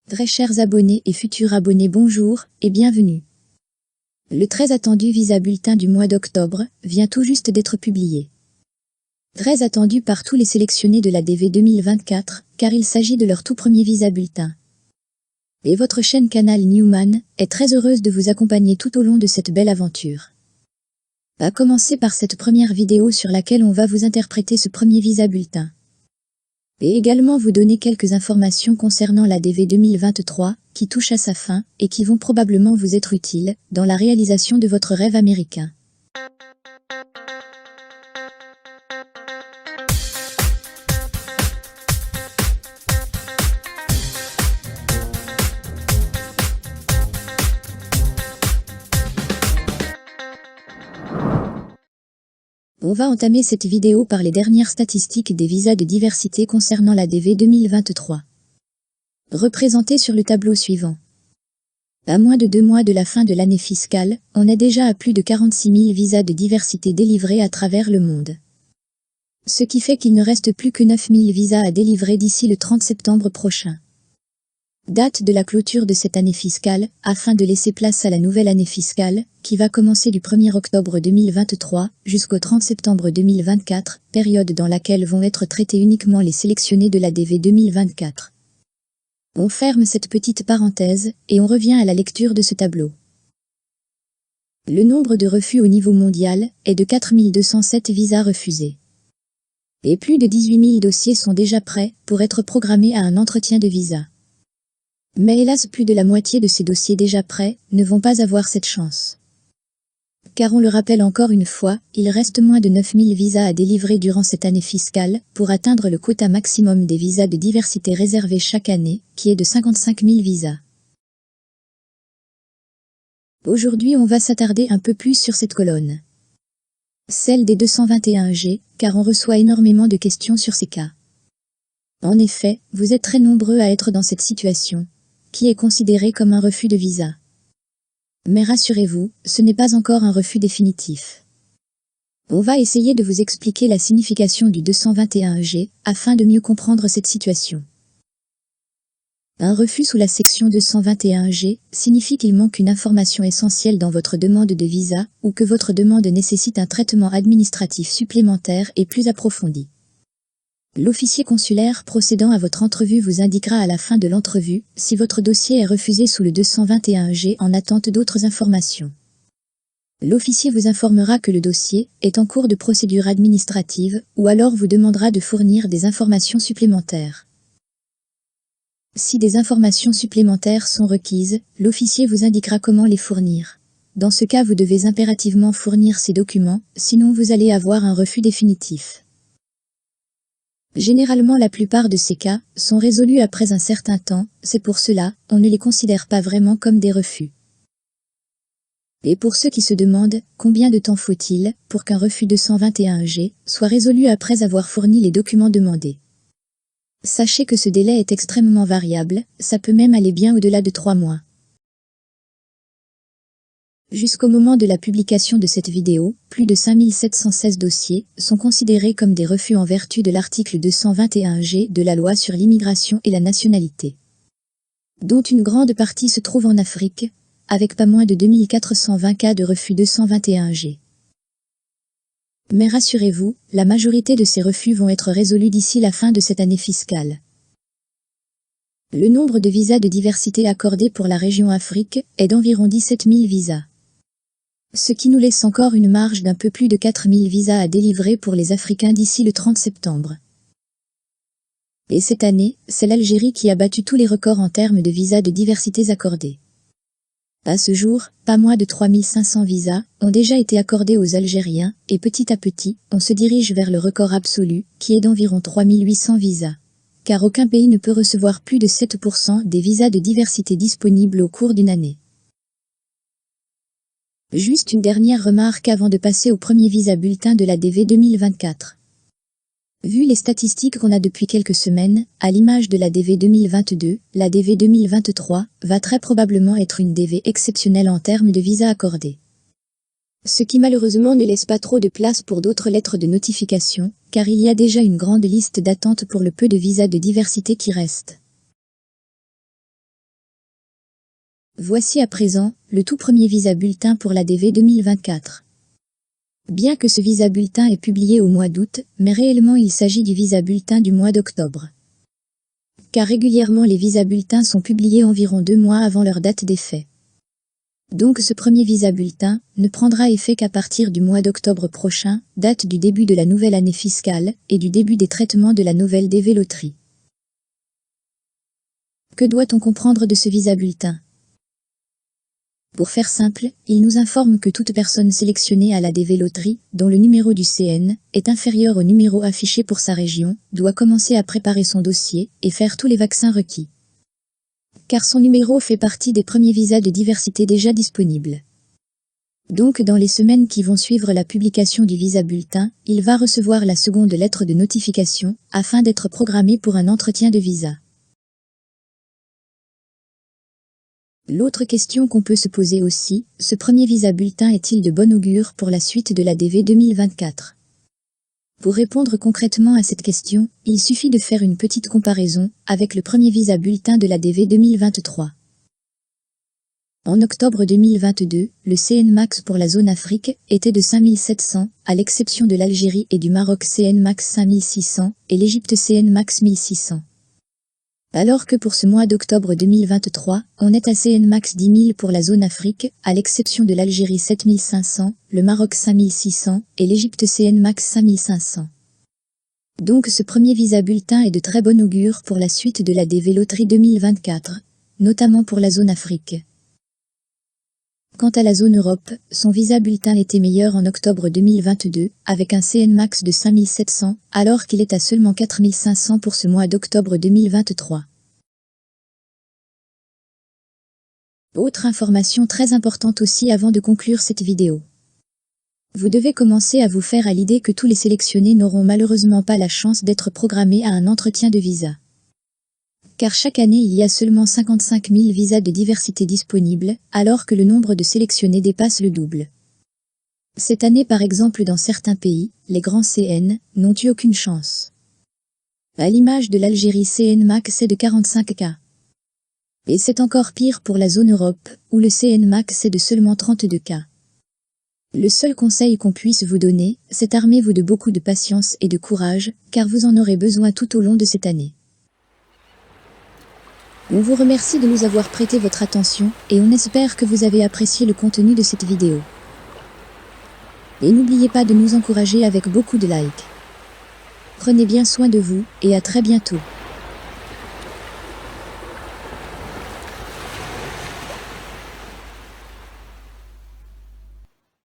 Très chers abonnés et futurs abonnés, bonjour et bienvenue. Le très attendu visa bulletin du mois d'octobre vient tout juste d'être publié. Très attendu par tous les sélectionnés de la DV 2024, car il s'agit de leur tout premier visa bulletin. Et votre chaîne Canal Newman est très heureuse de vous accompagner tout au long de cette belle aventure. À commencer par cette première vidéo sur laquelle on va vous interpréter ce premier visa bulletin. Et également vous donner quelques informations concernant la DV 2023, qui touche à sa fin, et qui vont probablement vous être utiles, dans la réalisation de votre rêve américain. On va entamer cette vidéo par les dernières statistiques des visas de diversité concernant la DV 2023. Représentés sur le tableau suivant. À moins de 2 mois de la fin de l'année fiscale, on est déjà à plus de 46 000 visas de diversité délivrés à travers le monde. Ce qui fait qu'il ne reste plus que 9 000 visas à délivrer d'ici le 30 septembre prochain. Date de la clôture de cette année fiscale, afin de laisser place à la nouvelle année fiscale, qui va commencer du 1er octobre 2023 jusqu'au 30 septembre 2024, période dans laquelle vont être traités uniquement les sélectionnés de la DV 2024. On ferme cette petite parenthèse, et on revient à la lecture de ce tableau. Le nombre de refus au niveau mondial est de 4 207 visas refusés. Et plus de 18 000 dossiers sont déjà prêts pour être programmés à un entretien de visa. Mais hélas, plus de la moitié de ces dossiers déjà prêts ne vont pas avoir cette chance. Car on le rappelle encore une fois, il reste moins de 9 000 visas à délivrer durant cette année fiscale pour atteindre le quota maximum des visas de diversité réservés chaque année, qui est de 55 000 visas. Aujourd'hui, on va s'attarder un peu plus sur cette colonne. Celle des 221G, car on reçoit énormément de questions sur ces cas. En effet, vous êtes très nombreux à être dans cette situation, qui est considérée comme un refus de visa. Mais rassurez-vous, ce n'est pas encore un refus définitif. On va essayer de vous expliquer la signification du 221G, afin de mieux comprendre cette situation. Un refus sous la section 221G signifie qu'il manque une information essentielle dans votre demande de visa, ou que votre demande nécessite un traitement administratif supplémentaire et plus approfondi. L'officier consulaire procédant à votre entrevue vous indiquera à la fin de l'entrevue si votre dossier est refusé sous le 221G en attente d'autres informations. L'officier vous informera que le dossier est en cours de procédure administrative ou alors vous demandera de fournir des informations supplémentaires. Si des informations supplémentaires sont requises, l'officier vous indiquera comment les fournir. Dans ce cas, vous devez impérativement fournir ces documents, sinon vous allez avoir un refus définitif. Généralement, la plupart de ces cas sont résolus après un certain temps, c'est pour cela, on ne les considère pas vraiment comme des refus. Et pour ceux qui se demandent, combien de temps faut-il pour qu'un refus 221G soit résolu après avoir fourni les documents demandés? Sachez que ce délai est extrêmement variable, ça peut même aller bien au-delà de 3 mois. Jusqu'au moment de la publication de cette vidéo, plus de 5 716 dossiers sont considérés comme des refus en vertu de l'article 221G de la loi sur l'immigration et la nationalité, dont une grande partie se trouve en Afrique, avec pas moins de 2420 cas de refus 221G. Mais rassurez-vous, la majorité de ces refus vont être résolus d'ici la fin de cette année fiscale. Le nombre de visas de diversité accordés pour la région Afrique est d'environ 17 000 visas. Ce qui nous laisse encore une marge d'un peu plus de 4 000 visas à délivrer pour les Africains d'ici le 30 septembre. Et cette année, c'est l'Algérie qui a battu tous les records en termes de visas de diversité accordés. À ce jour, pas moins de 3 500 visas ont déjà été accordés aux Algériens, et petit à petit, on se dirige vers le record absolu, qui est d'environ 3 800 visas. Car aucun pays ne peut recevoir plus de 7% des visas de diversité disponibles au cours d'une année. Juste une dernière remarque avant de passer au premier visa bulletin de la DV 2024. Vu les statistiques qu'on a depuis quelques semaines, à l'image de la DV 2022, la DV 2023 va très probablement être une DV exceptionnelle en termes de visas accordés. Ce qui malheureusement ne laisse pas trop de place pour d'autres lettres de notification, car il y a déjà une grande liste d'attente pour le peu de visas de diversité qui restent. Voici à présent le tout premier visa bulletin pour l'ADV 2024. Bien que ce visa bulletin est publié au mois d'août, mais réellement il s'agit du visa bulletin du mois d'octobre. Car régulièrement les visas bulletins sont publiés environ 2 mois avant leur date d'effet. Donc ce premier visa bulletin ne prendra effet qu'à partir du mois d'octobre prochain, date du début de la nouvelle année fiscale et du début des traitements de la nouvelle DV loterie. Que doit-on comprendre de ce visa bulletin? Pour faire simple, il nous informe que toute personne sélectionnée à la DV loterie, dont le numéro du CN est inférieur au numéro affiché pour sa région, doit commencer à préparer son dossier et faire tous les vaccins requis. Car son numéro fait partie des premiers visas de diversité déjà disponibles. Donc dans les semaines qui vont suivre la publication du visa bulletin, il va recevoir la seconde lettre de notification afin d'être programmé pour un entretien de visa. L'autre question qu'on peut se poser aussi, ce premier visa bulletin est-il de bon augure pour la suite de l'ADV 2024? Pour répondre concrètement à cette question, il suffit de faire une petite comparaison avec le premier visa bulletin de l'ADV 2023. En octobre 2022, le CN Max pour la zone Afrique était de 5700, à l'exception de l'Algérie et du Maroc CN Max 5600 et l'Égypte CN Max 1600. Alors que pour ce mois d'octobre 2023, on est à CN Max 10 000 pour la zone Afrique, à l'exception de l'Algérie 7500, le Maroc 5600 et l'Égypte CN Max 5500. Donc ce premier visa bulletin est de très bon augure pour la suite de la DV loterie 2024, notamment pour la zone Afrique. Quant à la zone Europe, son visa bulletin était meilleur en octobre 2022, avec un CN Max de 5700, alors qu'il est à seulement 4500 pour ce mois d'octobre 2023. Autre information très importante aussi avant de conclure cette vidéo. Vous devez commencer à vous faire à l'idée que tous les sélectionnés n'auront malheureusement pas la chance d'être programmés à un entretien de visa. Car chaque année il y a seulement 55 000 visas de diversité disponibles, alors que le nombre de sélectionnés dépasse le double. Cette année par exemple dans certains pays, les grands CN n'ont eu aucune chance. À l'image de l'Algérie CN Max est de 45 cas. Et c'est encore pire pour la zone Europe, où le CN Max est de seulement 32 cas. Le seul conseil qu'on puisse vous donner, c'est armez-vous de beaucoup de patience et de courage, car vous en aurez besoin tout au long de cette année. On vous remercie de nous avoir prêté votre attention et on espère que vous avez apprécié le contenu de cette vidéo. Et n'oubliez pas de nous encourager avec beaucoup de likes. Prenez bien soin de vous et à très bientôt.